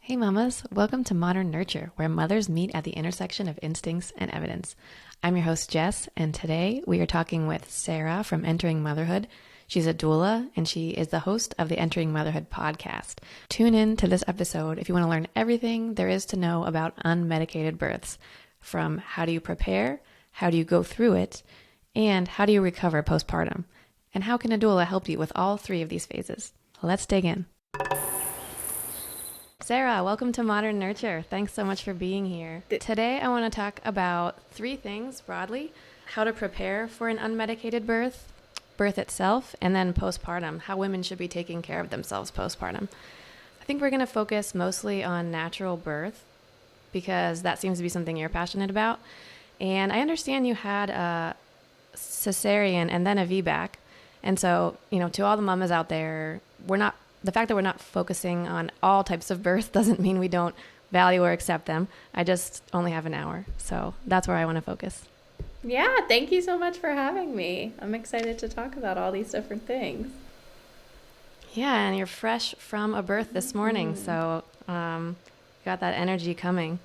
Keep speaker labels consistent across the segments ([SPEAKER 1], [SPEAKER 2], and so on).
[SPEAKER 1] Hey mamas, welcome to Modern Nurture, where mothers meet at the intersection of instincts and evidence. I'm your host Jess, and today we are talking with Sarah from Entering Motherhood. She's a doula, and she is the host of the Entering Motherhood podcast. Tune in to this episode if you want to learn everything there is to know about unmedicated births, from how do you prepare, how do you go through it, and how do you recover postpartum, and how can a doula help you with all three of these phases. Let's dig in. Sarah, welcome to Modern Nurture. Thanks so much for being here. Today, I want to talk about three things broadly: how to prepare for an unmedicated birth, birth itself, and then postpartum, how women should be taking care of themselves postpartum. I think we're going to focus mostly on natural birth because that seems to be something you're passionate about. And I understand you had a cesarean and then a VBAC. And so, to all the mamas out there, the fact that we're not focusing on all types of birth doesn't mean we don't value or accept them. I just only have an hour. So that's where I want to focus.
[SPEAKER 2] Yeah, thank you so much for having me. I'm excited to talk about all these different things.
[SPEAKER 1] Yeah, and you're fresh from a birth this morning, so got that energy coming.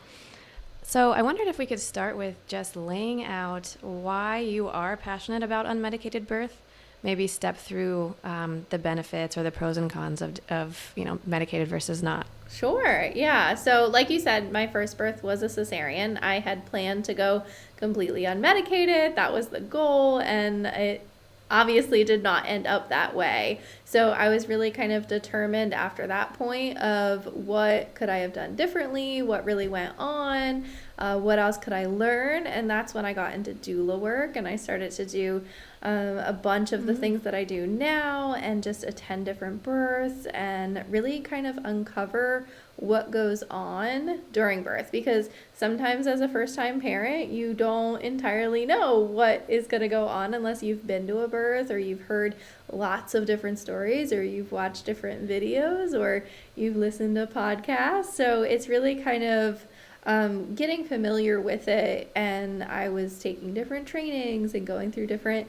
[SPEAKER 1] So I wondered if we could start with just laying out why you are passionate about unmedicated birth. Maybe step through the benefits or the pros and cons of medicated versus not.
[SPEAKER 2] Sure, yeah. So like you said, my first birth was a cesarean. I had planned to go completely unmedicated. That was the goal, and it obviously did not end up that way. So I was really kind of determined after that point of what could I have done differently, what really went on, what else could I learn, and that's when I got into doula work, and I started to do a bunch of the things that I do now and just attend different births and really kind of uncover what goes on during birth, because sometimes as a first-time parent you don't entirely know what is going to go on unless you've been to a birth or you've heard lots of different stories or you've watched different videos or you've listened to podcasts. So it's really kind of getting familiar with it, and I was taking different trainings and going through different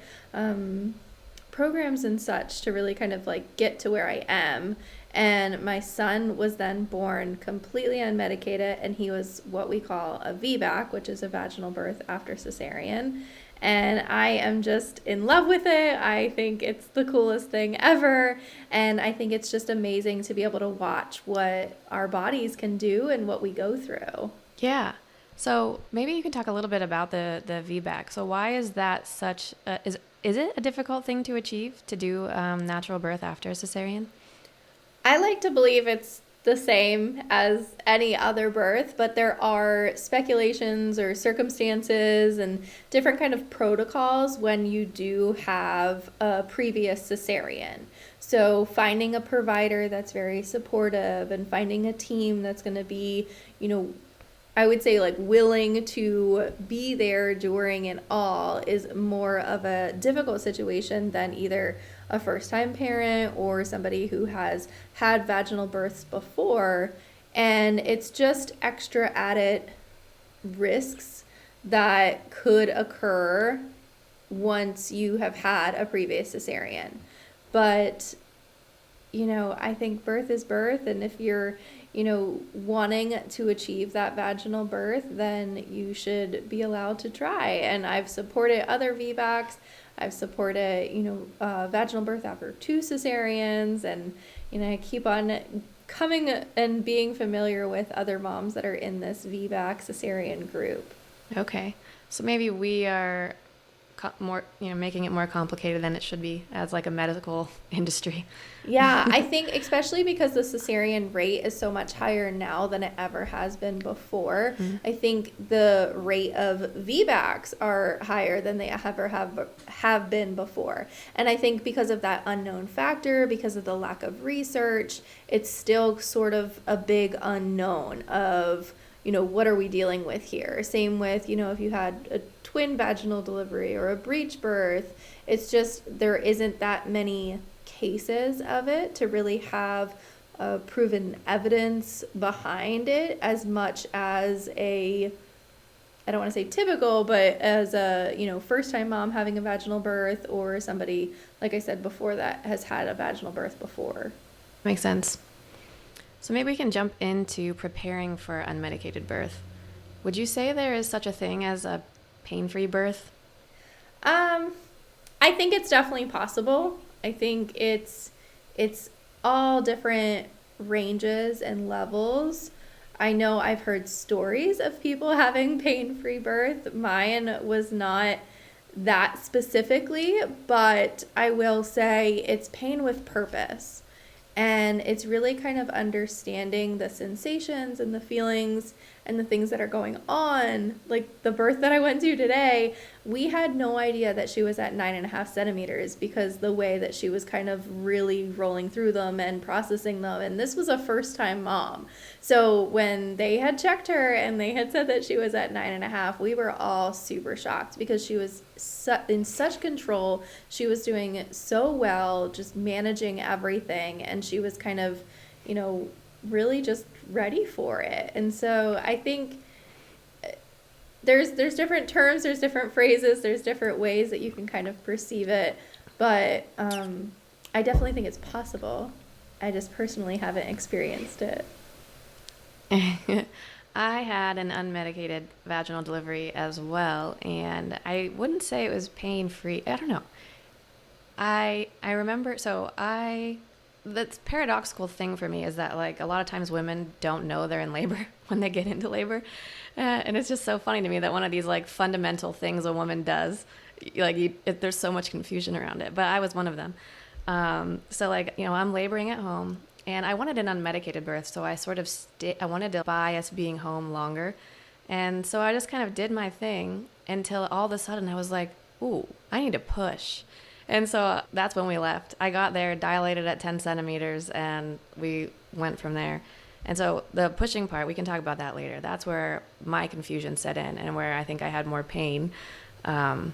[SPEAKER 2] programs and such to really kind of like get to where I am. And my son was then born completely unmedicated, and he was what we call a VBAC, which is a vaginal birth after cesarean. And I am just in love with it. I think it's the coolest thing ever. And I think it's just amazing to be able to watch what our bodies can do and what we go through.
[SPEAKER 1] Yeah. So maybe you can talk a little bit about the VBAC. So why is that is it a difficult thing to achieve, to do natural birth after a cesarean?
[SPEAKER 2] I like to believe it's the same as any other birth, but there are speculations or circumstances and different kind of protocols when you do have a previous cesarean. So finding a provider that's very supportive and finding a team that's going to be, I would say like willing to be there during it all is more of a difficult situation than either a first-time parent or somebody who has had vaginal births before. And it's just extra added risks that could occur once you have had a previous cesarean. But, I think birth is birth, and if you're wanting to achieve that vaginal birth, then you should be allowed to try. And I've supported other VBACs. I've supported, vaginal birth after 2 cesareans. And, I keep on coming and being familiar with other moms that are in this VBAC cesarean group.
[SPEAKER 1] Okay. So maybe we are more, making it more complicated than it should be as like a medical industry.
[SPEAKER 2] Yeah, I think especially because the cesarean rate is so much higher now than it ever has been before. I think the rate of VBACs are higher than they ever have been before. And I think because of that unknown factor, because of the lack of research, it's still sort of a big unknown of, what are we dealing with here? Same with, if you had a twin vaginal delivery or a breech birth, it's just there isn't that many cases of it to really have proven evidence behind it as much as I don't want to say typical, but as a, first-time mom having a vaginal birth or somebody, like I said before, that has had a vaginal birth before.
[SPEAKER 1] Makes sense. So maybe we can jump into preparing for unmedicated birth. Would you say there is such a thing as a pain-free birth?
[SPEAKER 2] I think it's definitely possible. I think it's all different ranges and levels. I know I've heard stories of people having pain-free birth. Mine was not that specifically, but I will say it's pain with purpose. And it's really kind of understanding the sensations and the feelings and the things that are going on. Like the birth that I went to today, we had no idea that she was at 9.5 centimeters because the way that she was kind of really rolling through them and processing them. And this was a first time mom. So when they had checked her and they had said that she was at 9.5, we were all super shocked because she was in such control. She was doing so well, just managing everything. And she was kind of, really just ready for it. And so I think there's different terms, there's different phrases, there's different ways that you can kind of perceive it. But I definitely think it's possible. I just personally haven't experienced it.
[SPEAKER 1] I had an unmedicated vaginal delivery as well, and I wouldn't say it was pain-free. I don't know. I remember, the paradoxical thing for me is that like a lot of times women don't know they're in labor when they get into labor. And it's just so funny to me that one of these like fundamental things a woman does, there's so much confusion around it, but I was one of them. I'm laboring at home and I wanted an unmedicated birth. So I sort of I wanted to bias being home longer. And so I just kind of did my thing until all of a sudden I was like, ooh, I need to push. And so that's when we left. I got there, dilated at 10 centimeters, and we went from there. And so the pushing part, we can talk about that later. That's where my confusion set in and where I think I had more pain. That's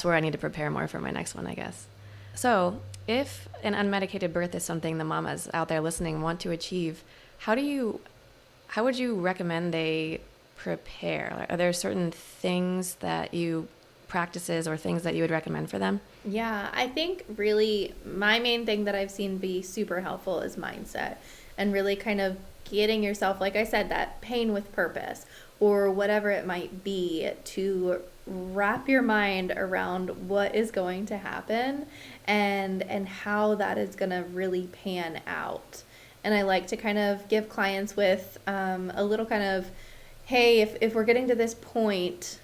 [SPEAKER 1] where I need to prepare more for my next one, I guess. So if an unmedicated birth is something the mamas out there listening want to achieve, how would you recommend they prepare? Are there certain things practices or things that you would recommend for them?
[SPEAKER 2] Yeah, I think really my main thing that I've seen be super helpful is mindset and really kind of getting yourself, like I said, that pain with purpose or whatever it might be, to wrap your mind around what is going to happen and how that is going to really pan out. And I like to kind of give clients with a little kind of, hey, if we're getting to this point,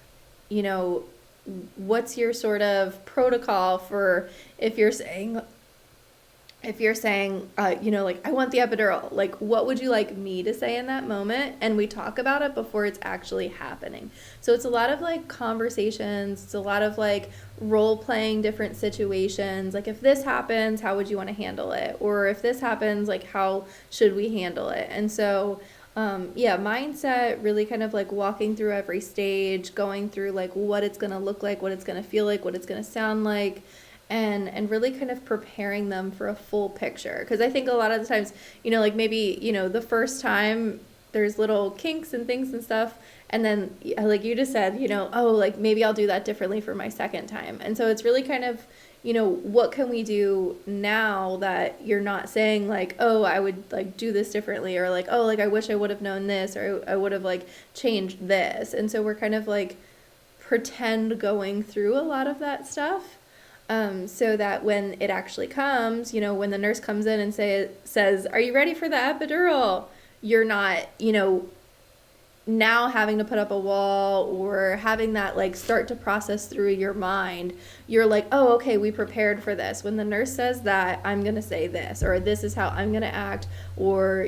[SPEAKER 2] what's your sort of protocol for if you're saying I want the epidural, like what would you like me to say in that moment? And we talk about it before it's actually happening. So it's a lot of like conversations, it's a lot of like role playing different situations, like if this happens, how would you want to handle it? Or if this happens, like how should we handle it? And so mindset, really kind of like walking through every stage, going through like what it's going to look like, what it's going to feel like, what it's going to sound like, and really kind of preparing them for a full picture. Because I think a lot of the times, maybe, the first time there's little kinks and things and stuff. And then like you just said, maybe I'll do that differently for my second time. And so it's really kind of, what can we do now that you're not saying like, oh, I would like do this differently, or like, oh, like I wish I would have known this, or I would have like changed this. And so we're kind of like pretend going through a lot of that stuff, so that when it actually comes, when the nurse comes in and says, are you ready for the epidural? You're not, now having to put up a wall or having that like start to process through your mind. You're like, oh, okay, we prepared for this. When the nurse says that, I'm going to say this, or this is how I'm going to act. Or,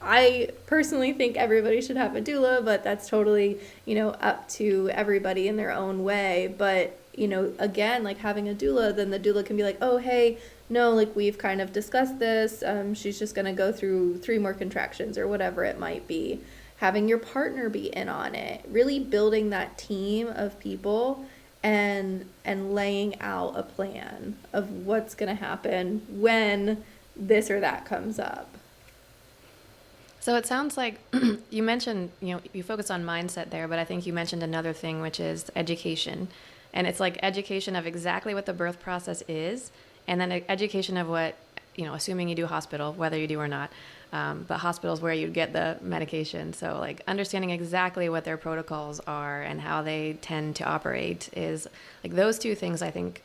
[SPEAKER 2] I personally think everybody should have a doula, but that's totally, up to everybody in their own way. But, again, like having a doula, then the doula can be like, oh, hey, no, like we've kind of discussed this. She's just going to go through 3 more contractions or whatever it might be. Having your partner be in on it, really building that team of people and laying out a plan of what's going to happen when this or that comes up.
[SPEAKER 1] So it sounds like you mentioned, you focus on mindset there, but I think you mentioned another thing, which is education. And it's like education of exactly what the birth process is, and then education of what assuming you do hospital, whether you do or not, but hospitals where you'd get the medication. So like understanding exactly what their protocols are and how they tend to operate is like those two things I think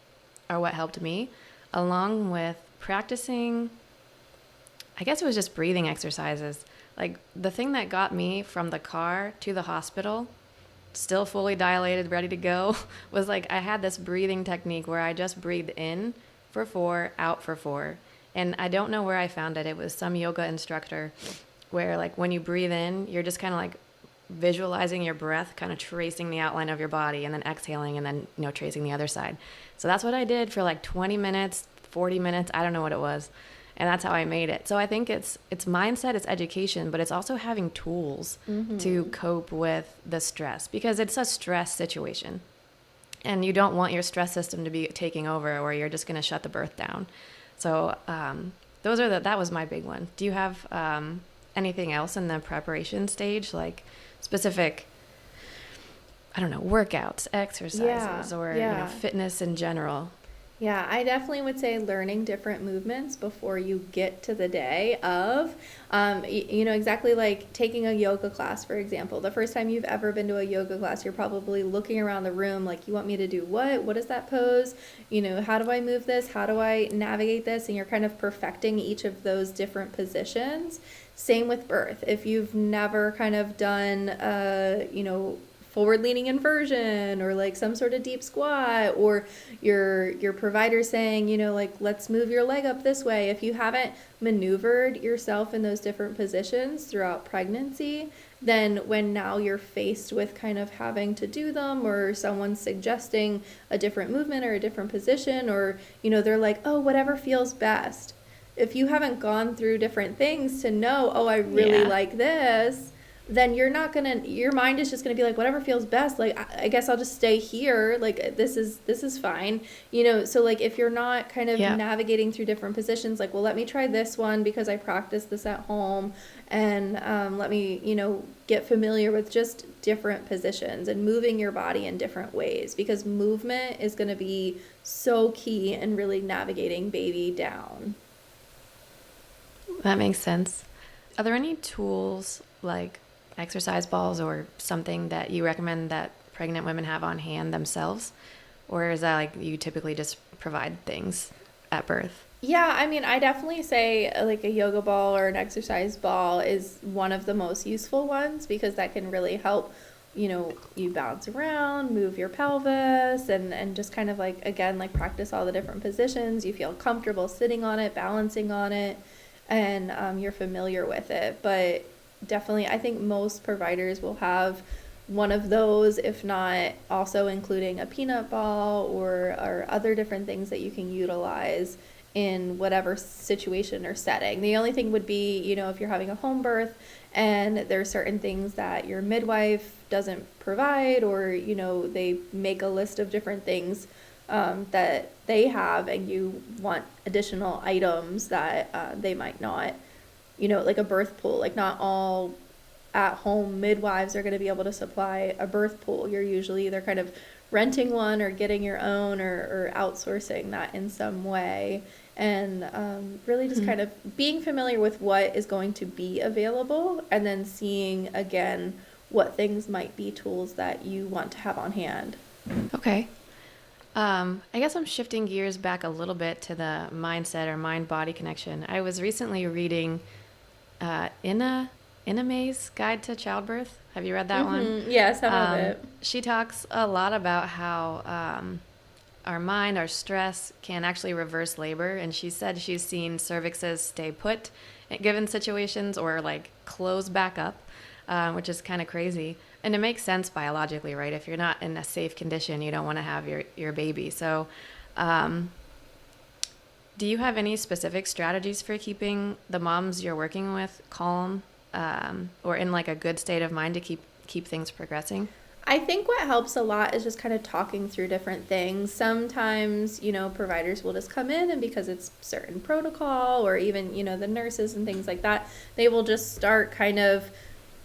[SPEAKER 1] are what helped me, along with practicing, I guess it was just breathing exercises. Like the thing that got me from the car to the hospital, still fully dilated, ready to go, was like I had this breathing technique where I just breathed in for 4, out for 4. And I don't know where I found it. It was some yoga instructor where like when you breathe in, you're just kind of like visualizing your breath, kind of tracing the outline of your body, and then exhaling, and then, tracing the other side. So that's what I did for like 20 minutes, 40 minutes. I don't know what it was. And that's how I made it. So I think it's mindset, it's education, but it's also having tools to cope with the stress, because it's a stress situation. And you don't want your stress system to be taking over, or you're just going to shut the birth down. So that was my big one. Do you have anything else in the preparation stage, like specific, I don't know, workouts, exercises, or fitness in general?
[SPEAKER 2] Yeah, I definitely would say learning different movements before you get to the day of, exactly like taking a yoga class, for example. The first time you've ever been to a yoga class, you're probably looking around the room like, you want me to do what? What is that pose? How do I move this? How do I navigate this? And you're kind of perfecting each of those different positions. Same with birth. If you've never kind of done, forward leaning inversion or like some sort of deep squat, or your provider saying, like, let's move your leg up this way. If you haven't maneuvered yourself in those different positions throughout pregnancy, then when now you're faced with kind of having to do them, or someone's suggesting a different movement or a different position, or, they're like, oh, whatever feels best. If you haven't gone through different things to know, oh, I really like this, then your mind is just going to be like, whatever feels best. Like, I guess I'll just stay here. Like, this is fine. So like if you're not kind of navigating through different positions, like, well, let me try this one because I practiced this at home, and let me, get familiar with just different positions and moving your body in different ways, because movement is going to be so key in really navigating baby down.
[SPEAKER 1] That makes sense. Are there any tools like exercise balls or something that you recommend that pregnant women have on hand themselves? Or is that like you typically just provide things at birth?
[SPEAKER 2] Yeah, I mean, I definitely say like a yoga ball or an exercise ball is one of the most useful ones, because that can really help, you bounce around, move your pelvis, and just kind of like, again, like practice all the different positions. You feel comfortable sitting on it, balancing on it, and you're familiar with it. But definitely, I think most providers will have one of those, if not also including a peanut ball or other different things that you can utilize in whatever situation or setting. The only thing would be, if you're having a home birth and there's certain things that your midwife doesn't provide, or, they make a list of different things that they have, and you want additional items that they might not, like a birth pool. Like, not all at-home midwives are going to be able to supply a birth pool. You're usually either kind of renting one or getting your own, or outsourcing that in some way. And really just kind of being familiar with what is going to be available, and then seeing, again, what things might be tools that you want to have on hand.
[SPEAKER 1] Okay. I guess I'm shifting gears back a little bit to the mindset or mind-body connection. I was recently reading Ina May's Guide to Childbirth. Have you read that one?
[SPEAKER 2] Yeah, some of it.
[SPEAKER 1] She talks a lot about how our mind, our stress can actually reverse labor. And she said she's seen cervixes stay put in given situations, or like close back up, which is kind of crazy. And it makes sense biologically, right? If you're not in a safe condition, you don't want to have your baby. So do you have any specific strategies for keeping the moms you're working with calm, or in like a good state of mind to keep things progressing?
[SPEAKER 2] I think what helps a lot is just kind of talking through different things. Sometimes, providers will just come in, and because it's certain protocol, or even, the nurses and things like that, they will just start kind of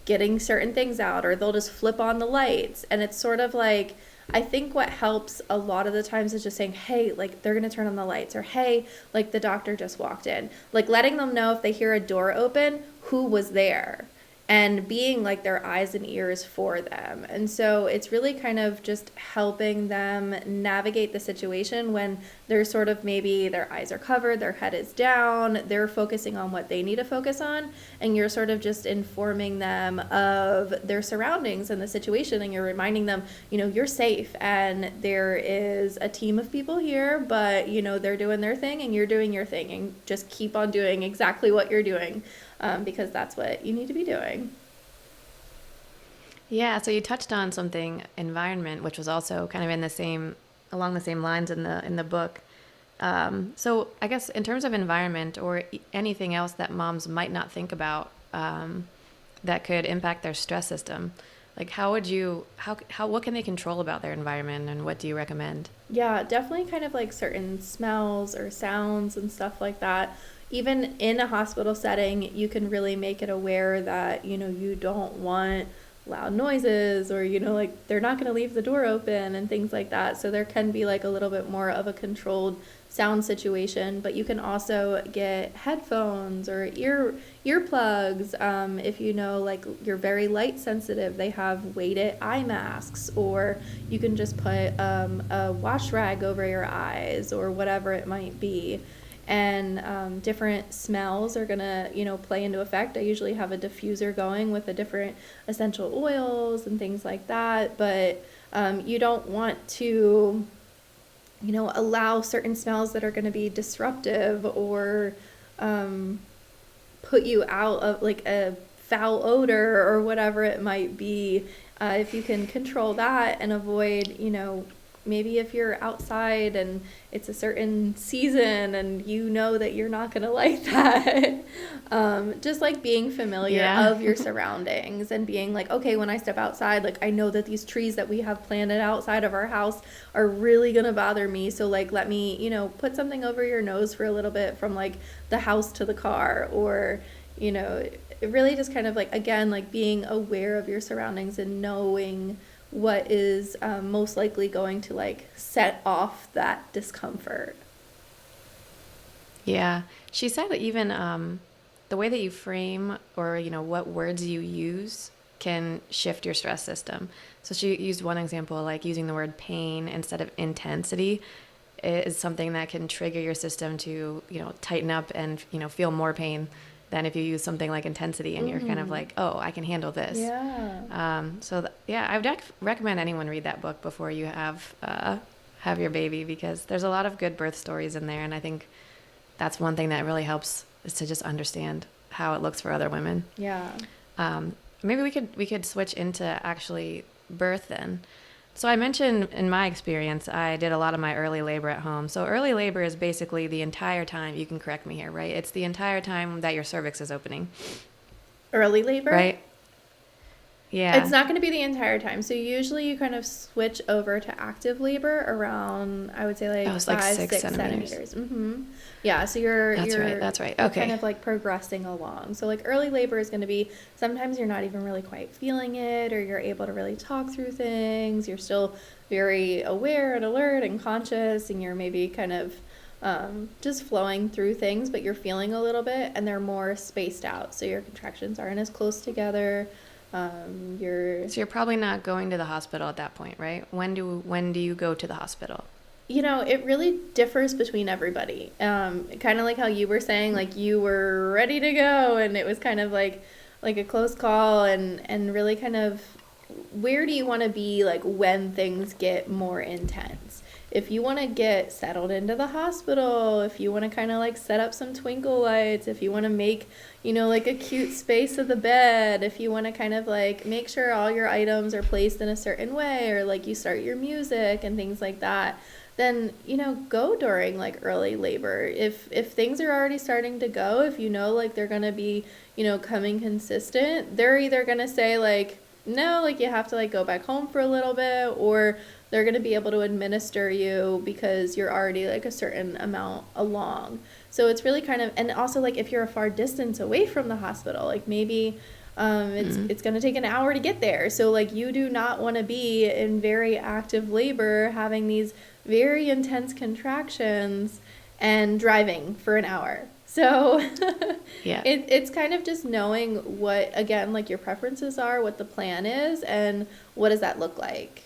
[SPEAKER 2] getting certain things out, or they'll just flip on the lights. And it's sort of like, I think what helps a lot of the times is just saying, hey, like they're going to turn on the lights, or hey, like the doctor just walked in. Like letting them know if they hear a door open, who was there, and being like their eyes and ears for them. And so it's really kind of just helping them navigate the situation when they're sort of, maybe their eyes are covered, their head is down, they're focusing on what they need to focus on, and you're sort of just informing them of their surroundings and the situation, and you're reminding them, you know, you're safe and there is a team of people here, but you know, they're doing their thing and you're doing your thing, and just keep on doing exactly what you're doing. Because that's what you need to be doing.
[SPEAKER 1] Yeah, so you touched on something, environment, which was also kind of along the same lines in the book. So I guess in terms of environment or anything else that moms might not think about that could impact their stress system, like what can they control about their environment, and what do you recommend?
[SPEAKER 2] Yeah, definitely kind of like certain smells or sounds and stuff like that. Even in a hospital setting, you can really make it aware that, you know, you don't want loud noises, or, you know, like they're not going to leave the door open and things like that. So there can be like a little bit more of a controlled sound situation, but you can also get headphones or earplugs. If you know, like you're very light sensitive, they have weighted eye masks, or you can just put a wash rag over your eyes or whatever it might be. And different smells are gonna, you know, play into effect. I usually have a diffuser going with the different essential oils and things like that, but you don't want to, you know, allow certain smells that are going to be disruptive or put you out of like a foul odor or whatever it might be. If you can control that and avoid, you know, maybe if you're outside and it's a certain season and you know that you're not going to like that, just like being familiar of your surroundings and being like, okay, when I step outside, like I know that these trees that we have planted outside of our house are really going to bother me. So like, let me, you know, put something over your nose for a little bit from like the house to the car, or, you know, it really just kind of like, again, like being aware of your surroundings and knowing what is most likely going to like set off that discomfort.
[SPEAKER 1] Yeah, she said that even the way that you frame, or you know, what words you use can shift your stress system. So she used one example, like using the word pain instead of intensity is something that can trigger your system to, you know, tighten up and, you know, feel more pain than if you use something like intensity and you're kind of like, oh, I can handle this. I would recommend anyone read that book before you have your baby, because there's a lot of good birth stories in there, and I think that's one thing that really helps, is to just understand how it looks for other women. Maybe we could switch into actually birth then. So I mentioned in my experience, I did a lot of my early labor at home. So early labor is basically the entire time, you can correct me here, right? It's the entire time that your cervix is opening.
[SPEAKER 2] Early labor?
[SPEAKER 1] Right? Yeah.
[SPEAKER 2] It's not going to be the entire time. So usually you kind of switch over to active labor around, I would say like 6 centimeters. Mm-hmm. Yeah, so that's right. Okay. Kind of like progressing along. So like early labor is going to be, sometimes you're not even really quite feeling it, or you're able to really talk through things. You're still very aware and alert and conscious, and you're maybe kind of just flowing through things, but you're feeling a little bit, and they're more spaced out. So your contractions aren't as close together. So
[SPEAKER 1] you're probably not going to the hospital at that point, right? When do you go to the hospital?
[SPEAKER 2] You know, it really differs between everybody. Kind of like how you were saying, like you were ready to go and it was kind of like a close call, and really kind of, where do you want to be like when things get more intense? If you want to get settled into the hospital, if you want to kind of like set up some twinkle lights, if you want to make, you know, like a cute space of the bed, if you want to kind of like make sure all your items are placed in a certain way, or like you start your music and things like that, then, you know, go during like early labor. If things are already starting to go, if you know like they're going to be, you know, coming consistent, they're either going to say like, no, like you have to like go back home for a little bit, or they're going to be able to administer you because you're already like a certain amount along. So it's really kind of, and also like if you're a far distance away from the hospital, like maybe It's going to take an hour to get there. So like you do not want to be in very active labor having these very intense contractions and driving for an hour. So
[SPEAKER 1] Yeah.
[SPEAKER 2] it's kind of just knowing what, again, like your preferences are, what the plan is, and what does that look like.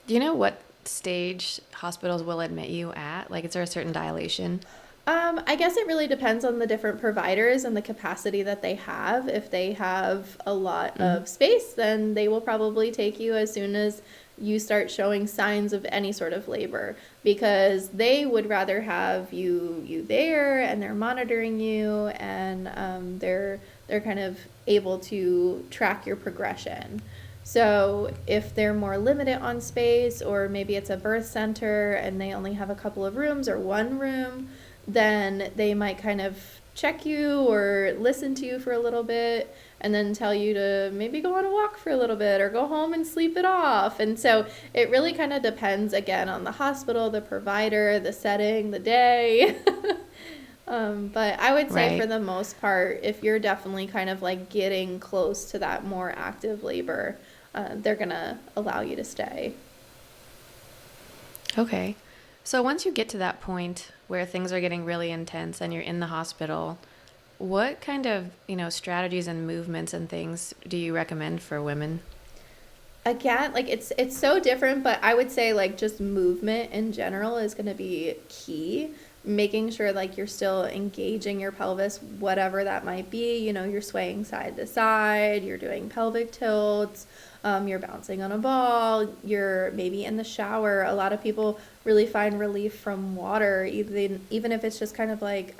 [SPEAKER 1] Do you know what stage hospitals will admit you at? Like, is there a certain dilation?
[SPEAKER 2] I guess it really depends on the different providers and the capacity that they have. If they have a lot of space, then they will probably take you as soon as you start showing signs of any sort of labor, because they would rather have you there, and they're monitoring you, and they're kind of able to track your progression. So if they're more limited on space, or maybe it's a birth center and they only have a couple of rooms or one room, then they might kind of check you or listen to you for a little bit and then tell you to maybe go on a walk for a little bit or go home and sleep it off. And so it really kind of depends, again, on the hospital, the provider, the setting, the day. But I would say for the most part, if you're definitely kind of like getting close to that more active labor, they're going to allow you to stay.
[SPEAKER 1] Okay. So once you get to that point where things are getting really intense and you're in the hospital, what kind of, strategies and movements and things do you recommend for women?
[SPEAKER 2] Again, like it's so different, but I would say like just movement in general is going to be key. Making sure like you're still engaging your pelvis, whatever that might be. You're swaying side to side, you're doing pelvic tilts, you're bouncing on a ball, you're maybe in the shower. A lot of people really find relief from water, even if it's just kind of like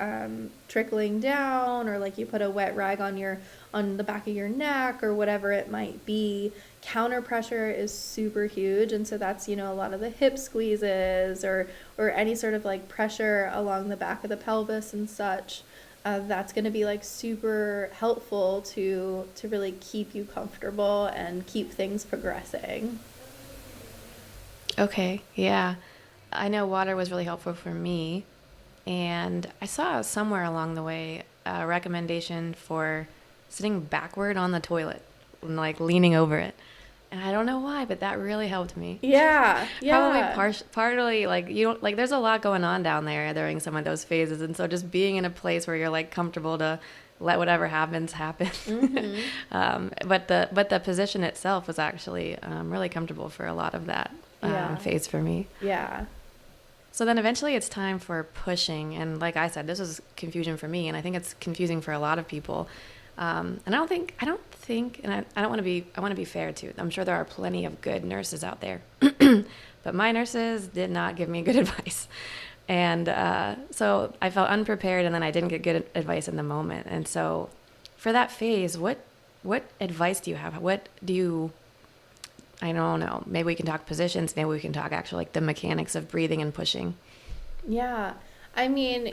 [SPEAKER 2] trickling down, or like you put a wet rag on the back of your neck or whatever it might be. Counter pressure is super huge, and so that's a lot of the hip squeezes or any sort of like pressure along the back of the pelvis and such. That's going to be like super helpful to really keep you comfortable and keep things progressing.
[SPEAKER 1] Okay, yeah. I know water was really helpful for me, and I saw somewhere along the way a recommendation for sitting backward on the toilet and like leaning over it. And I don't know why, but that really helped me.
[SPEAKER 2] Yeah.
[SPEAKER 1] Probably partly like you don't like. There's a lot going on down there during some of those phases, and so just being in a place where you're like comfortable to let whatever happens happen. But the position itself was actually really comfortable for a lot of that phase for me.
[SPEAKER 2] Yeah.
[SPEAKER 1] So then eventually it's time for pushing, and like I said, this was confusion for me, and I think it's confusing for a lot of people. And I don't think, and I don't want to be, I want to be fair too. I'm sure there are plenty of good nurses out there, but my nurses did not give me good advice. And so I felt unprepared, and then I didn't get good advice in the moment. And so for that phase, what advice do you have? I don't know, maybe we can talk positions, maybe we can talk actually like the mechanics of breathing and pushing.
[SPEAKER 2] Yeah. I mean,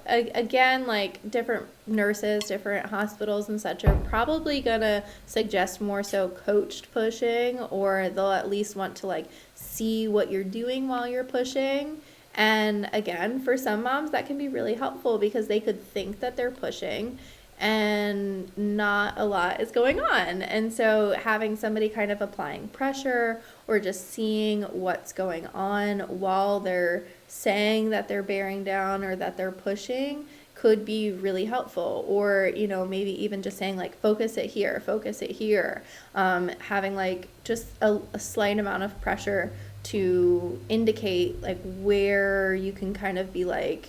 [SPEAKER 2] again, like different nurses, different hospitals and such are probably going to suggest more so coached pushing, or they'll at least want to like see what you're doing while you're pushing. And again, for some moms, that can be really helpful because they could think that they're pushing and not a lot is going on. And so having somebody kind of applying pressure or just seeing what's going on while they're saying that they're bearing down or that they're pushing could be really helpful. Or, maybe even just saying like, focus it here. Having like just a slight amount of pressure to indicate like where you can kind of be like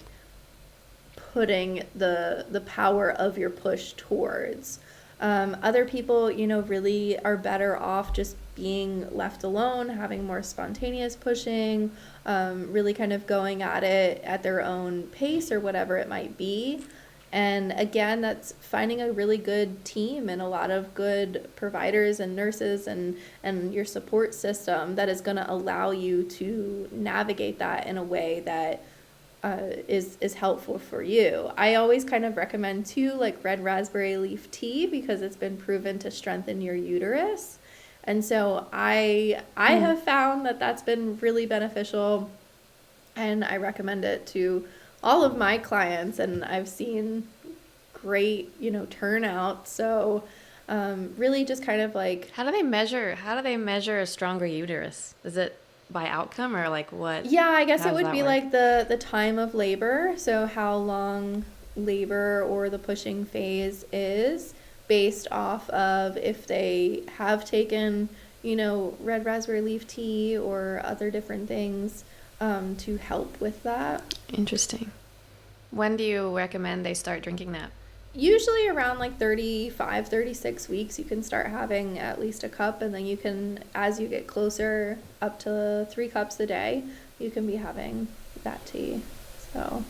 [SPEAKER 2] putting the power of your push towards. Other people, really are better off just being left alone, having more spontaneous pushing, really kind of going at it at their own pace or whatever it might be. And again, that's finding a really good team and a lot of good providers and nurses and your support system that is going to allow you to navigate that in a way that is helpful for you. I always kind of recommend too, like red raspberry leaf tea, because it's been proven to strengthen your uterus. And so I have found that that's been really beneficial, and I recommend it to all of my clients, and I've seen great, turnout. So really just kind of like,
[SPEAKER 1] How do they measure a stronger uterus? Is it by outcome or like what?
[SPEAKER 2] yeah, I guess
[SPEAKER 1] How
[SPEAKER 2] it
[SPEAKER 1] does
[SPEAKER 2] would
[SPEAKER 1] that
[SPEAKER 2] be
[SPEAKER 1] work?
[SPEAKER 2] like the time of labor. So how long labor or the pushing phase is based off of if they have taken, red raspberry leaf tea or other different things to help with that.
[SPEAKER 1] Interesting. When do you recommend they start drinking that?
[SPEAKER 2] Usually around like 35, 36 weeks, you can start having at least a cup, and then you can, as you get closer, up to 3 cups a day, you can be having that tea. So,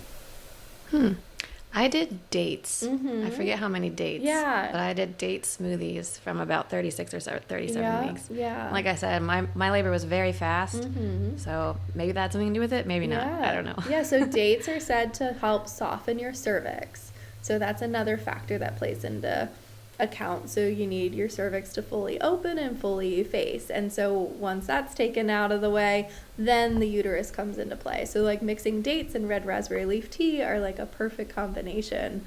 [SPEAKER 1] I did dates.
[SPEAKER 2] mm-hmm.
[SPEAKER 1] I forget how many dates.
[SPEAKER 2] Yeah.
[SPEAKER 1] But I did date smoothies from about 36 or 37
[SPEAKER 2] Yeah,
[SPEAKER 1] weeks.
[SPEAKER 2] yeah.
[SPEAKER 1] Like I said, my labor was very fast.
[SPEAKER 2] Mm-hmm.
[SPEAKER 1] So maybe that had something to do with it. Maybe not. I don't know.
[SPEAKER 2] Yeah, so dates are said to help soften your cervix. So that's another factor that plays into account. So you need your cervix to fully open and fully face. And so once that's taken out of the way, then the uterus comes into play. So like mixing dates and red raspberry leaf tea are like a perfect combination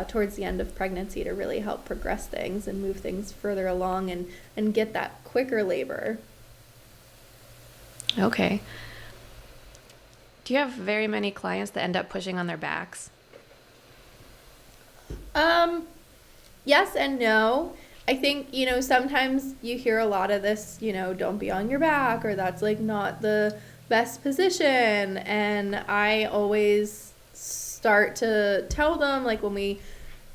[SPEAKER 2] towards the end of pregnancy to really help progress things and move things further along and get that quicker labor.
[SPEAKER 1] Okay. Do you have very many clients that end up pushing on their backs?
[SPEAKER 2] Yes and no. I think, sometimes you hear a lot of this, don't be on your back, or that's like not the best position. And I always start to tell them, like, when we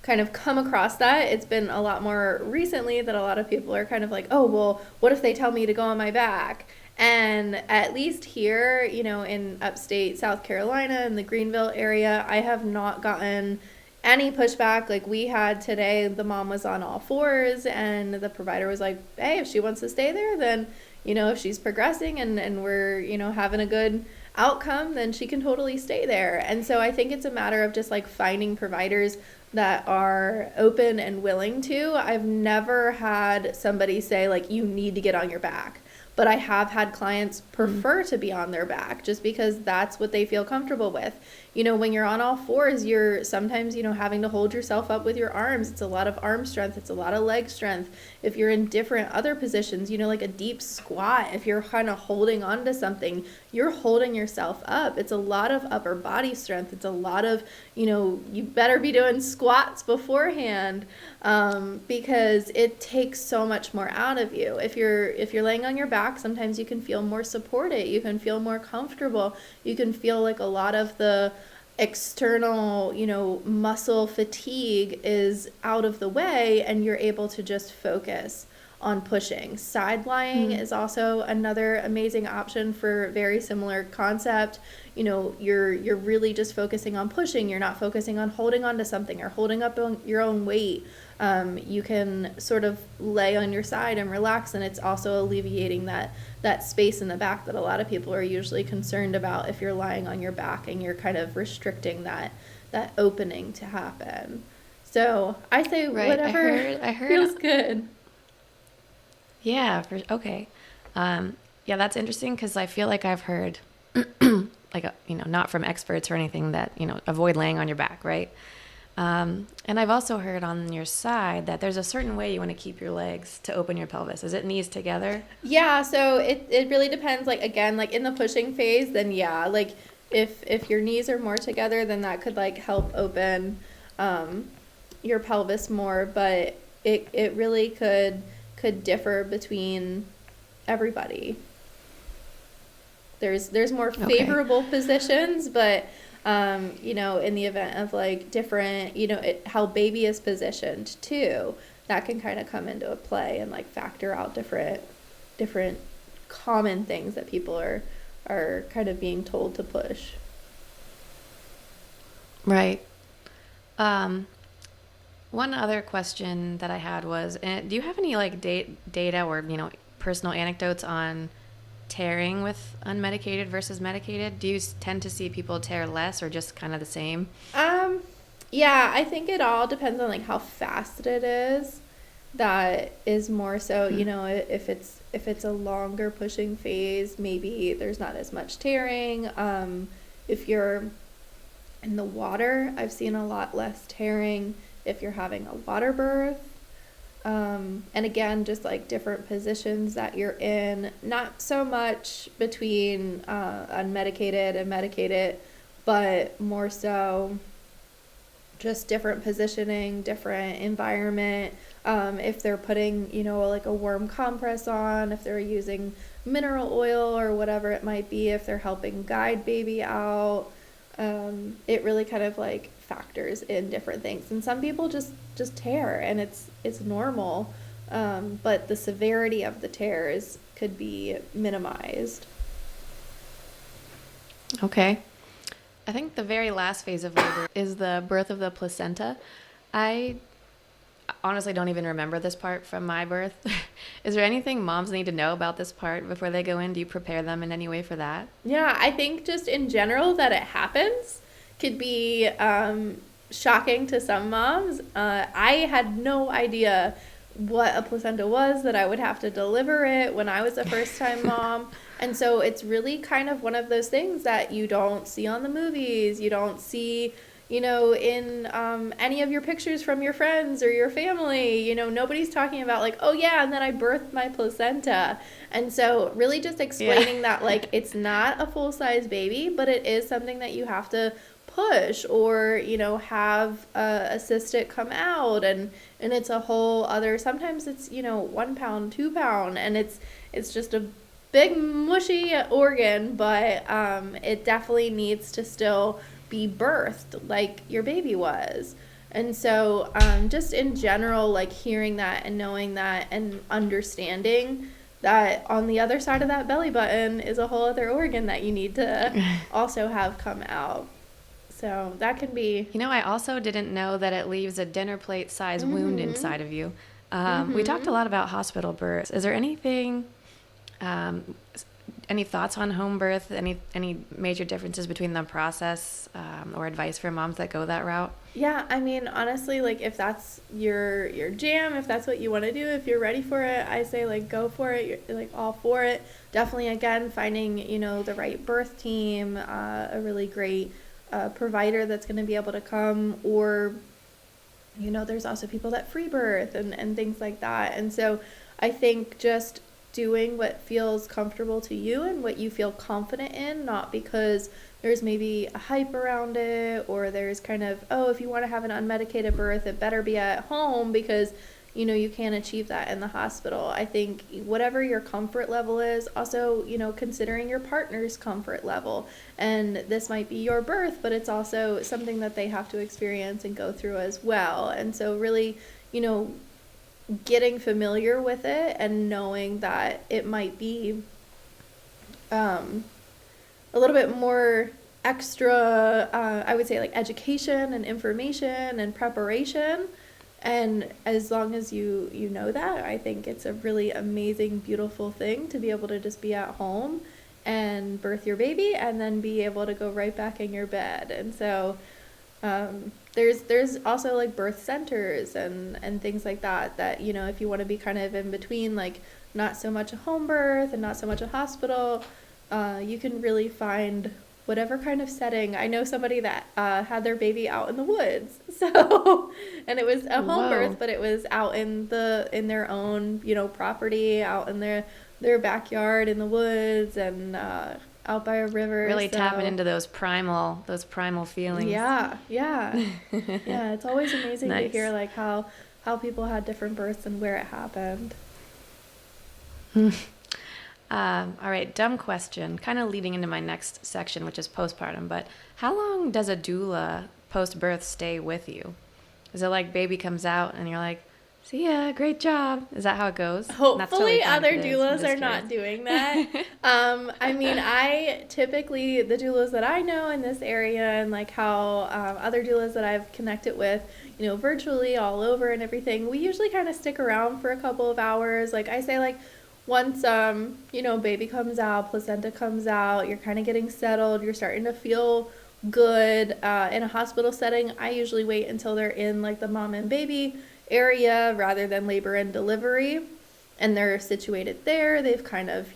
[SPEAKER 2] kind of come across that, it's been a lot more recently that a lot of people are kind of like, oh, well, what if they tell me to go on my back? And at least here, in upstate South Carolina, in the Greenville area, I have not gotten any pushback. Like we had today, the mom was on all fours, and the provider was like, hey, if she wants to stay there, then, if she's progressing and we're, having a good outcome, then she can totally stay there. And so I think it's a matter of just like finding providers that are open and willing to. I've never had somebody say like, you need to get on your back. But I have had clients prefer to be on their back just because that's what they feel comfortable with. When you're on all fours, you're sometimes, having to hold yourself up with your arms. It's a lot of arm strength. It's a lot of leg strength. If you're in different other positions, like a deep squat, if you're kind of holding on to something, you're holding yourself up. It's a lot of upper body strength. It's a lot of, you better be doing squats beforehand because it takes so much more out of you. If you're laying on your back, sometimes you can feel more supported. You can feel more comfortable. You can feel like a lot of the external, muscle fatigue is out of the way, and you're able to just focus on pushing. Side lying is also another amazing option for very similar concept. You're really just focusing on pushing. You're not focusing on holding on to something or holding up on your own weight. You can sort of lay on your side and relax, and it's also alleviating that space in the back that a lot of people are usually concerned about if you're lying on your back and you're kind of restricting that opening to happen. So I say whatever
[SPEAKER 1] I heard
[SPEAKER 2] feels good.
[SPEAKER 1] Yeah, okay. Yeah, that's interesting because I feel like I've heard, like, not from experts or anything that, avoid laying on your back, right? And I've also heard on your side that there's a certain way you want to keep your legs to open your pelvis. Is it knees together?
[SPEAKER 2] Yeah, so it really depends. Like, again, like in the pushing phase, then yeah, like if your knees are more together, then that could like help open your pelvis more, but it really could differ between everybody. There's more favorable positions, but in the event of like different, how baby is positioned too, that can kind of come into a play and like factor out different common things that people are kind of being told to push.
[SPEAKER 1] Right. One other question that I had was, do you have any like data or, personal anecdotes on tearing with unmedicated versus medicated? Do you tend to see people tear less or just kind of the same?
[SPEAKER 2] Yeah, I think it all depends on like how fast it is. That is more so, if it's a longer pushing phase, maybe there's not as much tearing. If you're in the water, I've seen a lot less tearing. if you're having a water birth. And again, just like different positions that you're in, not so much between unmedicated and medicated, but more so just different positioning, different environment. If they're putting, like a warm compress on, if they're using mineral oil or whatever it might be, if they're helping guide baby out, it really kind of like factors in different things. And some people just tear, and it's normal, but the severity of the tears could be minimized.
[SPEAKER 1] Okay. I think the very last phase of labor is the birth of the placenta. I honestly don't even remember this part from my birth. Is there anything moms need to know about this part before they go in? Do you prepare them in any way for that?
[SPEAKER 2] Yeah, I think just in general that it happens could be shocking to some moms. I had no idea what a placenta was, that I would have to deliver it when I was a first-time mom. And so it's really kind of one of those things that you don't see on the movies, you don't see, in any of your pictures from your friends or your family. Nobody's talking about like, oh yeah, and then I birthed my placenta. And so really just explaining that like it's not a full-size baby, but it is something that you have to push or, have assist it come out. And it's a whole other, sometimes it's, 1 pound, 2 pound, and it's just a big mushy organ, but it definitely needs to still be birthed like your baby was. And so just in general, like hearing that and knowing that and understanding that on the other side of that belly button is a whole other organ that you need to also have come out. So that can be...
[SPEAKER 1] I also didn't know that it leaves a dinner plate size wound inside of you. We talked a lot about hospital births. Is there anything... any thoughts on home birth? Any major differences between the process or advice for moms that go that route?
[SPEAKER 2] Yeah, I mean, honestly, like if that's your jam, if that's what you want to do, if you're ready for it, I say like go for it. You're like all for it. Definitely, again, finding the right birth team, a really great provider that's going to be able to come, or there's also people that free birth and things like that. And so I think just doing what feels comfortable to you and what you feel confident in, not because there's maybe a hype around it, or there's kind of, oh, if you want to have an unmedicated birth, it better be at home because you can't achieve that in the hospital. I think whatever your comfort level is, also considering your partner's comfort level, and this might be your birth, but it's also something that they have to experience and go through as well. And so really getting familiar with it and knowing that it might be a little bit more extra, I would say like education and information and preparation. And as long as you know that, I think it's a really amazing, beautiful thing to be able to just be at home and birth your baby and then be able to go right back in your bed. And so there's also like birth centers and things like that if you want to be kind of in between, like not so much a home birth and not so much a hospital, you can really find whatever kind of setting. I know somebody that had their baby out in the woods, so and it was a home birth, but it was out in their own property, out in their backyard in the woods, and out by a river.
[SPEAKER 1] Really tapping into those primal feelings.
[SPEAKER 2] Yeah. It's always amazing
[SPEAKER 1] Nice.
[SPEAKER 2] to hear like how people had different births and where it happened.
[SPEAKER 1] All right, dumb question, kind of leading into my next section, which is postpartum, but how long does a doula post-birth stay with you? Is it like baby comes out and you're like, see ya, great job? Is that how it goes?
[SPEAKER 2] Hopefully other doulas are not doing that. I mean, I typically, the doulas that I know in this area and like how other doulas that I've connected with, virtually all over and everything, we usually kind of stick around for a couple of hours. Like I say, like, once, baby comes out, placenta comes out, you're kind of getting settled, you're starting to feel good. In a hospital setting, I usually wait until they're in like the mom and baby area rather than labor and delivery, and they're situated there. They've kind of,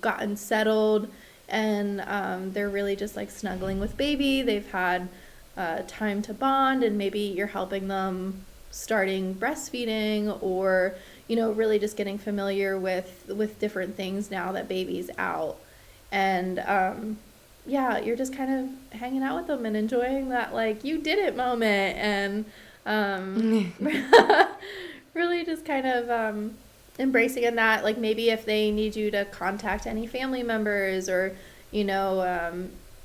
[SPEAKER 2] gotten settled, and they're really just like snuggling with baby. They've had time to bond, and maybe you're helping them starting breastfeeding, or really just getting familiar with different things now that baby's out. And yeah, you're just kind of hanging out with them and enjoying that like you did it moment, and really just kind of embracing in that, like maybe if they need you to contact any family members, or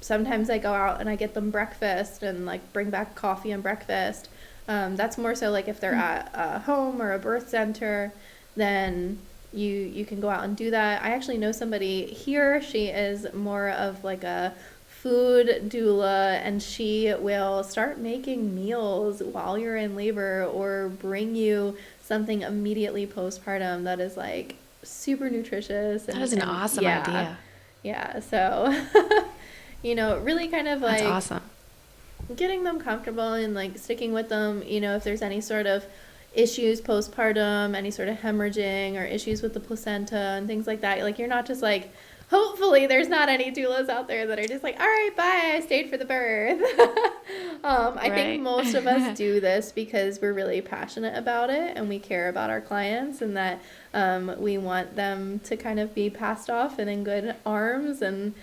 [SPEAKER 2] sometimes I go out and I get them breakfast and like bring back coffee and breakfast. That's more so like if they're at a home or a birth center, then you can go out and do that. I actually know somebody here. She is more of like a food doula, and she will start making meals while you're in labor, or bring you something immediately postpartum that is like super nutritious.
[SPEAKER 1] That is an awesome idea.
[SPEAKER 2] Yeah. So, really kind of like,
[SPEAKER 1] that's awesome.
[SPEAKER 2] Getting them comfortable and like sticking with them, if there's any sort of issues postpartum, any sort of hemorrhaging or issues with the placenta and things like that. Like, you're not just like, hopefully there's not any doulas out there that are just like, all right, bye, I stayed for the birth. I think most of us do this because we're really passionate about it, and we care about our clients, and that we want them to kind of be passed off and in good arms, and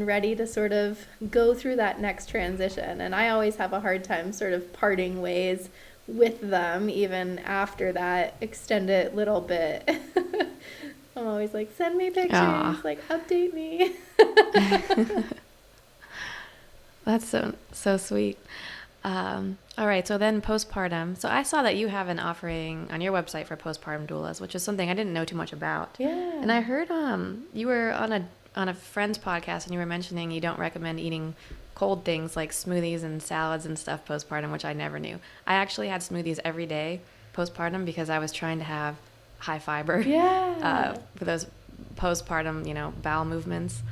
[SPEAKER 2] ready to sort of go through that next transition. And I always have a hard time sort of parting ways with them, even after that extended little bit. I'm always like, send me pictures, like update me.
[SPEAKER 1] That's so sweet. All right, so then postpartum. So I saw that you have an offering on your website for postpartum doulas, which is something I didn't know too much about.
[SPEAKER 2] Yeah.
[SPEAKER 1] And I heard you were on a friend's podcast, and you were mentioning you don't recommend eating cold things like smoothies and salads and stuff postpartum, which I never knew. I actually had smoothies every day postpartum because I was trying to have high fiber for those postpartum, bowel movements.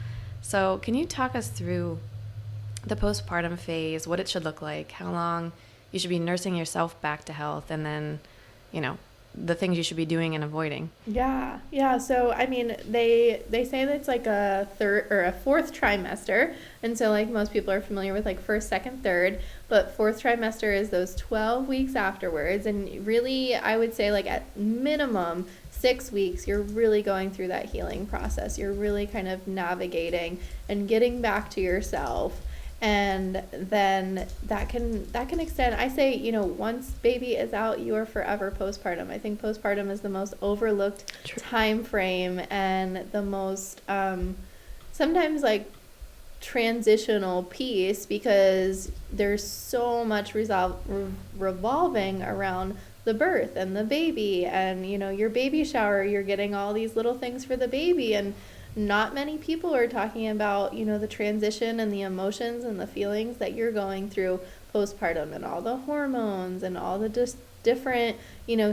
[SPEAKER 1] So can you talk us through the postpartum phase, what it should look like, how long you should be nursing yourself back to health, and then, the things you should be doing and avoiding?
[SPEAKER 2] Yeah. So, I mean, they say that it's like a third or a fourth trimester. And so like most people are familiar with like first, second, third, but fourth trimester is those 12 weeks afterwards. And really, I would say like at minimum 6 weeks, you're really going through that healing process. You're really kind of navigating and getting back to yourself. And then that can extend. I say, once baby is out, you are forever postpartum. I think postpartum is the most overlooked time frame, and the most sometimes like transitional piece, because there's so much revolving around the birth and the baby, and your baby shower. You're getting all these little things for the baby, and not many people are talking about, the transition and the emotions and the feelings that you're going through postpartum, and all the hormones and all the just different,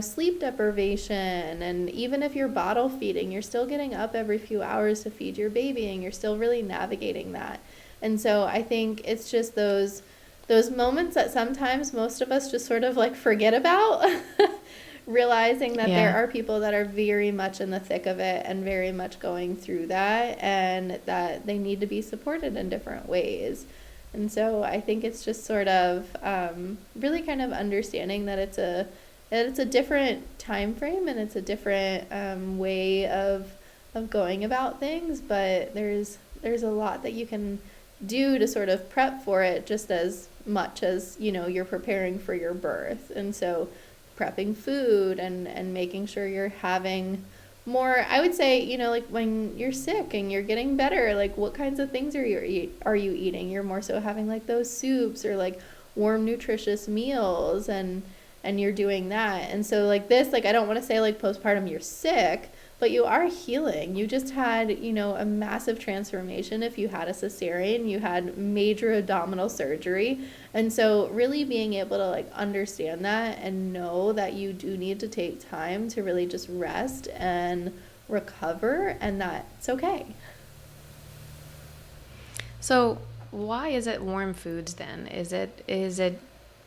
[SPEAKER 2] sleep deprivation. And even if you're bottle feeding, you're still getting up every few hours to feed your baby, and you're still really navigating that. And so I think it's just those moments that sometimes most of us just sort of like forget about. Realizing that there are people that are very much in the thick of it and very much going through that, and that they need to be supported in different ways. And so I think it's just sort of really kind of understanding that it's a different time frame, and it's a different way of going about things, but there's a lot that you can do to sort of prep for it, just as much as you're preparing for your birth. And so prepping food and making sure you're having more, I would say, like when you're sick and you're getting better, like what kinds of things are you eating? You're more so having like those soups or like warm, nutritious meals, and you're doing that. And so like this, like I don't want to say like postpartum you're sick, but you are healing. You just had, a massive transformation. If you had a cesarean, you had major abdominal surgery. And so really being able to like understand that and know that you do need to take time to really just rest and recover, and that's okay.
[SPEAKER 1] So why is it warm foods then? Is it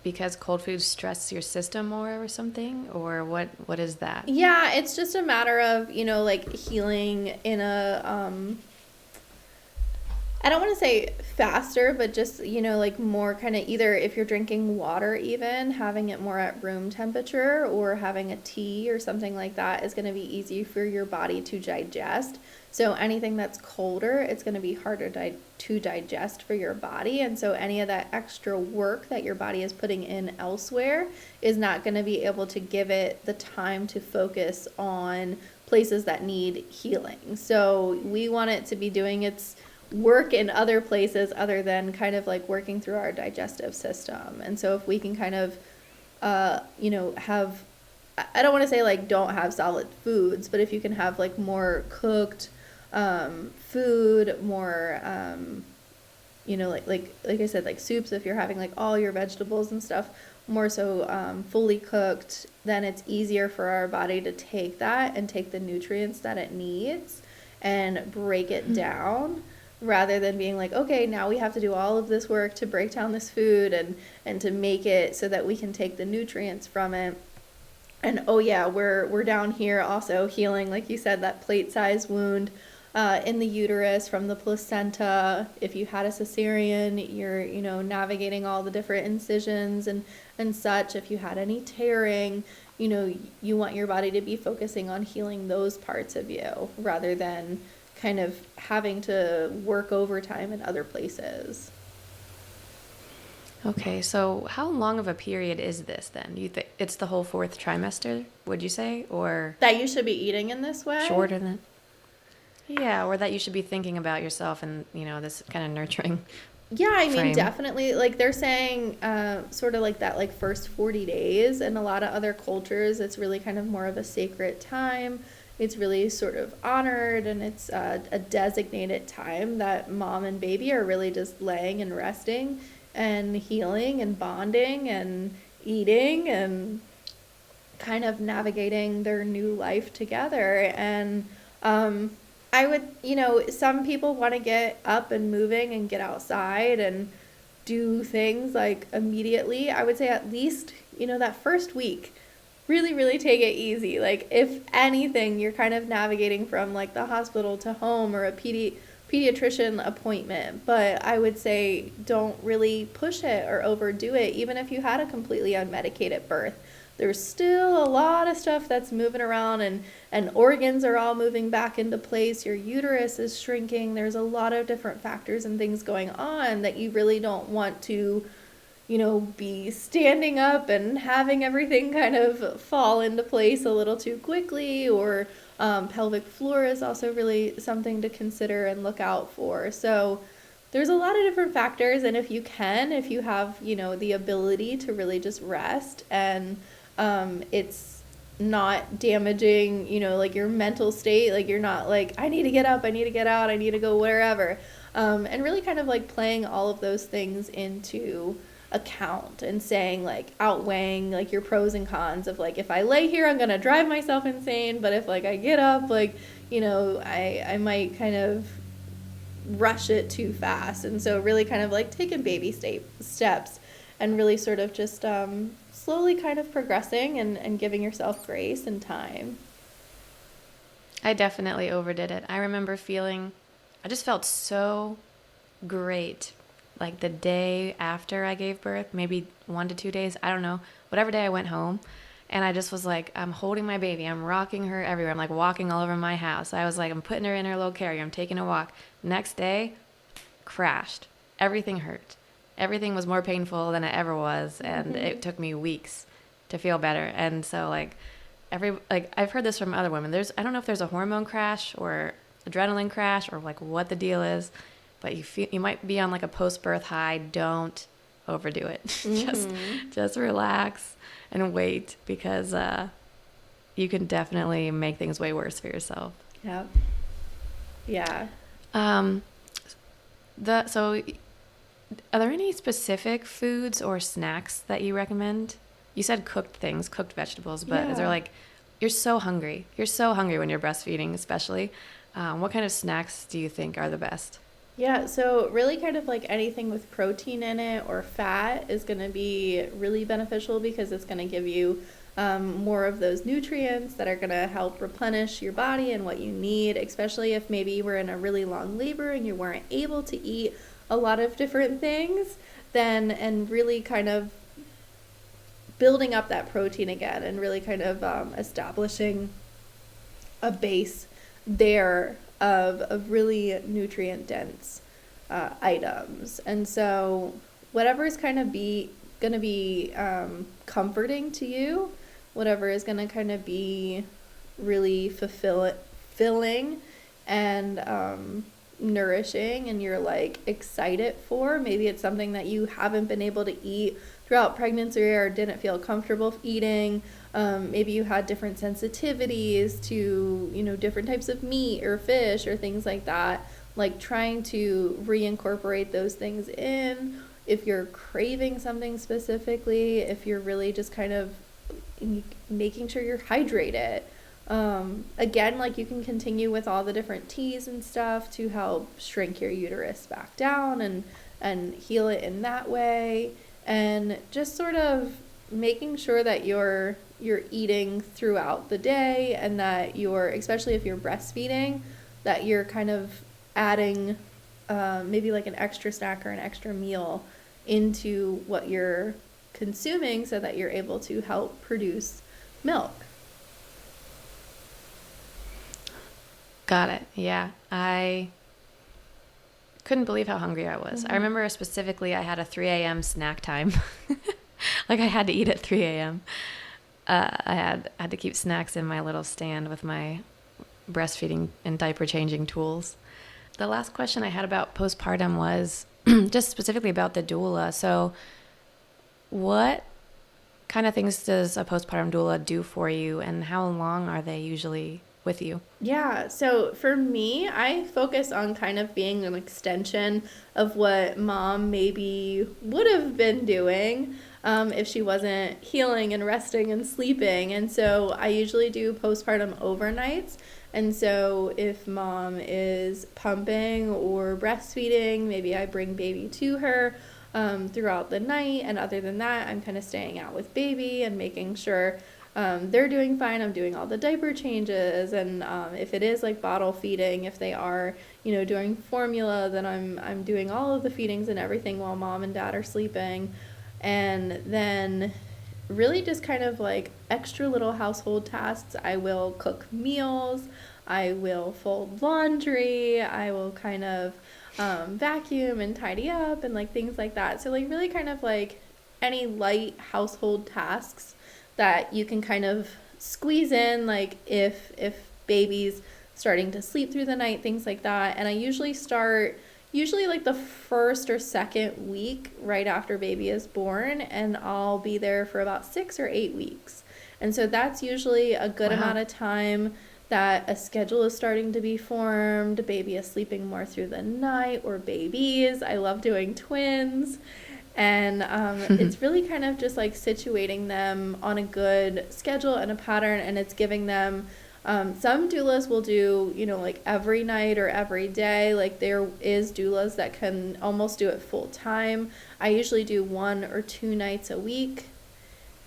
[SPEAKER 1] because cold foods stress your system more or something, or what is that?
[SPEAKER 2] Yeah, it's just a matter of, like healing in a I don't want to say faster, but just, like more kind of either if you're drinking water, even having it more at room temperature or having a tea or something like that is going to be easy for your body to digest. So anything that's colder, it's going to be harder to digest for your body. And so any of that extra work that your body is putting in elsewhere is not going to be able to give it the time to focus on places that need healing. So we want it to be doing its work in other places other than kind of like working through our digestive system. And so if we can kind of, have, I don't want to say like don't have solid foods, but if you can have like more cooked food, more, like I said, like soups, if you're having like all your vegetables and stuff, more so fully cooked, then it's easier for our body to take that and take the nutrients that it needs and break it down, rather than being like, okay, now we have to do all of this work to break down this food and to make it so that we can take the nutrients from it. And oh yeah, we're down here also healing, like you said, that plate-sized wound in the uterus from the placenta. If you had a cesarean, you're, navigating all the different incisions and such. If you had any tearing, you want your body to be focusing on healing those parts of you rather than kind of having to work overtime in other places.
[SPEAKER 1] Okay, so how long of a period is this then? You think it's the whole 4th trimester, would you say? Or
[SPEAKER 2] That you should be eating in this way?
[SPEAKER 1] shorter than? Yeah, or that you should be thinking about yourself and, this kind of nurturing.
[SPEAKER 2] Yeah, I mean,
[SPEAKER 1] frame.
[SPEAKER 2] definitely. Like they're saying sort of like that like first 40 days. In a lot of other cultures, it's really kind of more of a sacred time. It's really sort of honored, and it's a designated time that mom and baby are really just laying and resting and healing and bonding and eating and kind of navigating their new life together. And I would, some people want to get up and moving and get outside and do things like immediately. I would say at least, that first week, really, really take it easy. Like if anything, you're kind of navigating from like the hospital to home or a pediatrician appointment. But I would say don't really push it or overdo it. Even if you had a completely unmedicated birth, there's still a lot of stuff that's moving around and organs are all moving back into place. Your uterus is shrinking. There's a lot of different factors and things going on that you really don't want to be standing up and having everything kind of fall into place a little too quickly, or pelvic floor is also really something to consider and look out for. So there's a lot of different factors, and if you have, the ability to really just rest and it's not damaging, like your mental state, like you're not like, I need to get up, I need to get out, I need to go wherever, and really kind of like playing all of those things into account and saying like outweighing like your pros and cons of like, if I lay here I'm gonna drive myself insane, but if like I get up, like I might kind of rush it too fast. And so really kind of like taking baby steps and really sort of just slowly kind of progressing and giving yourself grace and time.
[SPEAKER 1] I definitely overdid it. I remember I just felt so great. Like the day after I gave birth, maybe 1 to 2 days, I don't know, whatever day I went home. And I just was like, I'm holding my baby. I'm rocking her everywhere. I'm like walking all over my house. I was like, I'm putting her in her little carrier. I'm taking a walk. Next day, crashed. Everything hurt. Everything was more painful than it ever was. And it took me weeks to feel better. And so I've heard this from other women. I don't know if there's a hormone crash or adrenaline crash or like what the deal is. But you might be on like a post-birth high. Don't overdo it. Just relax and wait, because you can definitely make things way worse for yourself.
[SPEAKER 2] Yep. Yeah.
[SPEAKER 1] So are there any specific foods or snacks that you recommend? You said cooked vegetables, but is there like, you're so hungry when you're breastfeeding, especially. What kind of snacks do you think are the best?
[SPEAKER 2] Yeah, so really kind of like anything with protein in it or fat is going to be really beneficial, because it's going to give you more of those nutrients that are going to help replenish your body and what you need, especially if maybe you were in a really long labor and you weren't able to eat a lot of different things, then, and really kind of building up that protein again and really kind of establishing a base there of really nutrient dense items. And so whatever is kind of going to be comforting to you, whatever is going to kind of be really fulfilling and nourishing and you're like excited for, maybe it's something that you haven't been able to eat throughout pregnancy or didn't feel comfortable eating. Maybe you had different sensitivities to, you know, different types of meat or fish or things like that, like trying to reincorporate those things in. If you're craving something specifically, if you're really just kind of making sure you're hydrated. Again, like you can continue with all the different teas and stuff to help shrink your uterus back down and heal it in that way. And just sort of making sure that you're eating throughout the day and that you're, especially if you're breastfeeding, that you're kind of adding maybe like an extra snack or an extra meal into what you're consuming so that you're able to help produce milk.
[SPEAKER 1] Got it. Yeah. I couldn't believe how hungry I was. I remember specifically I had a 3 a.m. snack time. Like I had to eat at 3 a.m. I had to keep snacks in my little stand with my breastfeeding and diaper changing tools. The last question I had about postpartum was just specifically about the doula. So what kind of things does a postpartum doula do for you and how long are they usually with you?
[SPEAKER 2] Yeah, so for me, I focus on kind of being an extension of what mom maybe would have been doing if she wasn't healing and resting and sleeping. And so I usually do postpartum overnights. And so if mom is pumping or breastfeeding, maybe I bring baby to her throughout the night. And other than that, I'm kind of staying out with baby and making sure they're doing fine. I'm doing all the diaper changes, and if it is like bottle feeding, if they are, you know, doing formula, then I'm doing all of the feedings and everything while mom and dad are sleeping. And then really just kind of like extra little household tasks. I will cook meals, I will fold laundry, I will kind of vacuum and tidy up and like things like that. So like really kind of like any light household tasks that you can kind of squeeze in, like if baby's starting to sleep through the night, things like that. And I usually start like the first or second week right after baby is born, and I'll be there for about 6 or 8 weeks. And so that's usually a good amount of time that a schedule is starting to be formed. Baby is sleeping more through the night, or babies. I love doing twins. And it's really kind of just like situating them on a good schedule and a pattern, and it's giving them some doulas will do, you know, like every night or every day. Like there is doulas that can almost do it full time. I usually do 1 or 2 nights a week,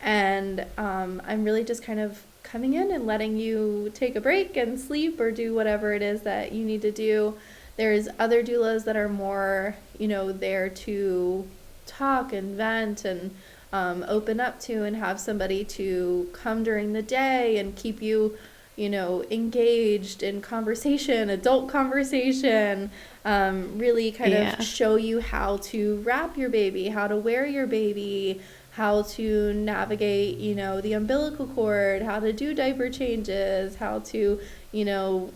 [SPEAKER 2] and I'm really just kind of coming in and letting you take a break and sleep or do whatever it is that you need to do. There's other doulas that are more, you know, there to talk and vent and open up to, and have somebody to come during the day and keep you, you know, engaged in conversation, adult conversation, really kind of show you how to wrap your baby, how to wear your baby, how to navigate, you know, the umbilical cord, how to do diaper changes, how to, you know,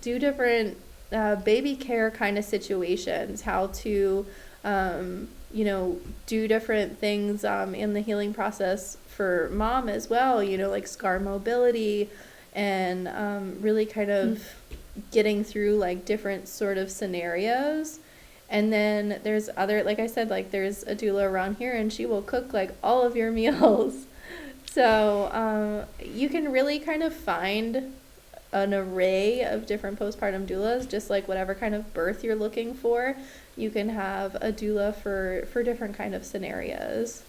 [SPEAKER 2] do different baby care kind of situations, how to you know, do different things in the healing process for mom as well, you know, like scar mobility, and really kind of getting through like different sort of scenarios. And then there's other, like I said, like there's a doula around here and she will cook like all of your meals. So you can really kind of find an array of different postpartum doulas, just like whatever kind of birth you're looking for. You can have a doula for different kind of scenarios.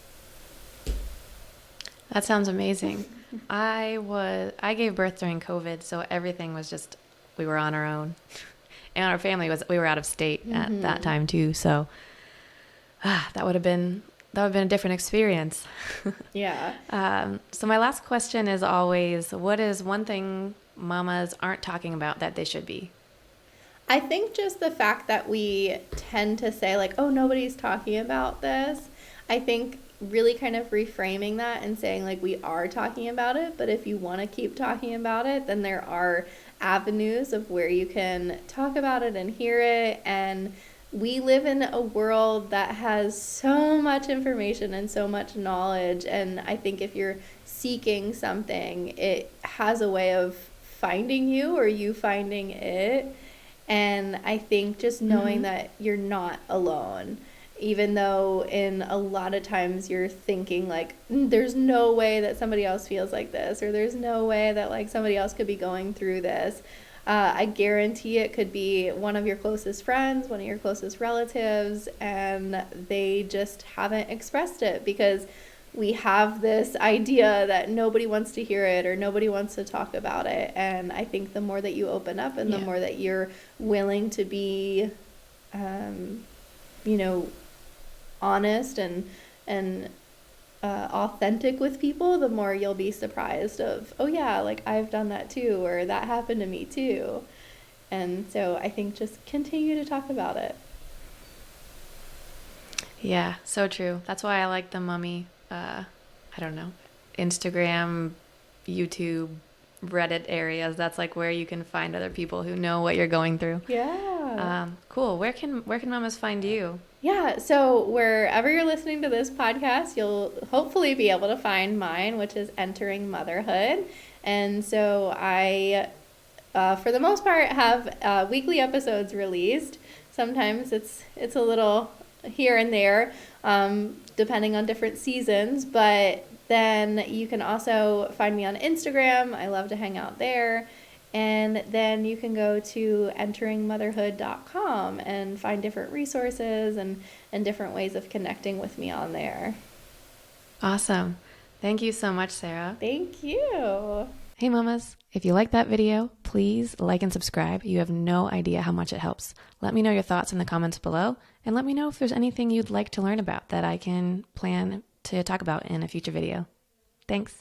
[SPEAKER 1] That sounds amazing. I gave birth during COVID, so everything was just, we were on our own. And our family we were out of state at that time too. So that would have been a different experience.
[SPEAKER 2] Yeah.
[SPEAKER 1] So my last question is always, what is one thing mamas aren't talking about that they should be?
[SPEAKER 2] I think just the fact that we tend to say like, oh, nobody's talking about this. I think really kind of reframing that and saying like, we are talking about it, but if you want to keep talking about it, then there are avenues of where you can talk about it and hear it. And we live in a world that has so much information and so much knowledge. And I think if you're seeking something, it has a way of finding you or you finding it. And I think just knowing that you're not alone, even though in a lot of times you're thinking like, there's no way that somebody else feels like this, or there's no way that like somebody else could be going through this. I guarantee it could be one of your closest friends, one of your closest relatives, and they just haven't expressed it because we have this idea that nobody wants to hear it or nobody wants to talk about it. And I think the more that you open up and the more that you're willing to be, honest and authentic with people, the more you'll be surprised of, oh yeah, like I've done that too, or that happened to me too. And so I think just continue to talk about it.
[SPEAKER 1] Yeah, so true. That's why I like the mommy, Instagram, YouTube, Reddit areas. That's like where you can find other people who know what you're going through.
[SPEAKER 2] Yeah.
[SPEAKER 1] Cool. Where can mamas find you?
[SPEAKER 2] Yeah, so wherever you're listening to this podcast, you'll hopefully be able to find mine, which is Entering Motherhood. And so I, for the most part, have weekly episodes released. Sometimes it's a little here and there, depending on different seasons. But then you can also find me on Instagram. I love to hang out there. And then you can go to enteringmotherhood.com and find different resources and different ways of connecting with me on there.
[SPEAKER 1] Awesome. Thank you so much, Sarah.
[SPEAKER 2] Thank you.
[SPEAKER 1] Hey, mamas. If you liked that video, please like and subscribe. You have no idea how much it helps. Let me know your thoughts in the comments below, and let me know if there's anything you'd like to learn about that I can plan to talk about in a future video. Thanks.